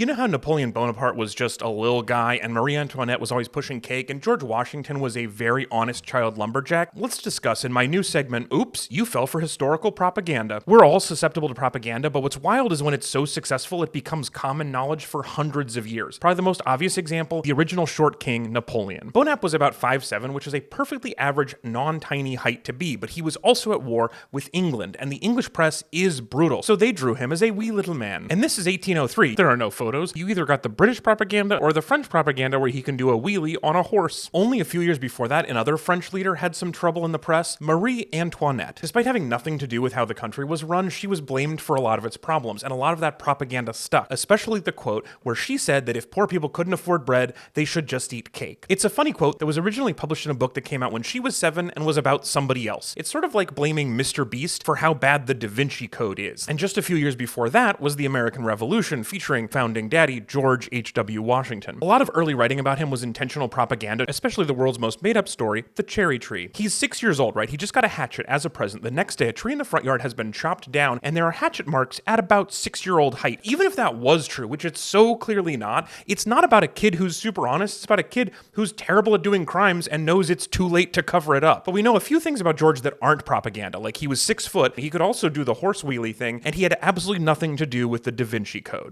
You know how Napoleon Bonaparte was just a little guy and Marie Antoinette was always pushing cake and George Washington was a very honest child lumberjack? Let's discuss in my new segment, Oops, You Fell for Historical Propaganda. We're all susceptible to propaganda, but what's wild is when it's so successful it becomes common knowledge for hundreds of years. Probably the most obvious example, the original short king, Napoleon. Bonaparte was about 5'7", which is a perfectly average, non-tiny height to be, but he was also at war with England, and the English press is brutal, so they drew him as a wee little man. And this is 1803. There are no photos. You either got the British propaganda or the French propaganda where he can do a wheelie on a horse. Only a few years before that, another French leader had some trouble in the press, Marie Antoinette. Despite having nothing to do with how the country was run, she was blamed for a lot of its problems, and a lot of that propaganda stuck, especially the quote where she said that if poor people couldn't afford bread, they should just eat cake. It's a funny quote that was originally published in a book that came out when she was 7 and was about somebody else. It's sort of like blaming Mr. Beast for how bad the Da Vinci Code is. And just a few years before that was the American Revolution, featuring founding daddy George H.W. Washington. A lot of early writing about him was intentional propaganda, especially the world's most made-up story, the cherry tree. He's 6 years old, right? He just got a hatchet as a present. The next day, a tree in the front yard has been chopped down, and there are hatchet marks at about 6-year-old height. Even if that was true, which it's so clearly not, it's not about a kid who's super honest. It's about a kid who's terrible at doing crimes and knows it's too late to cover it up. But we know a few things about George that aren't propaganda, like he was 6 foot, he could also do the horse wheelie thing, and he had absolutely nothing to do with the Da Vinci Code.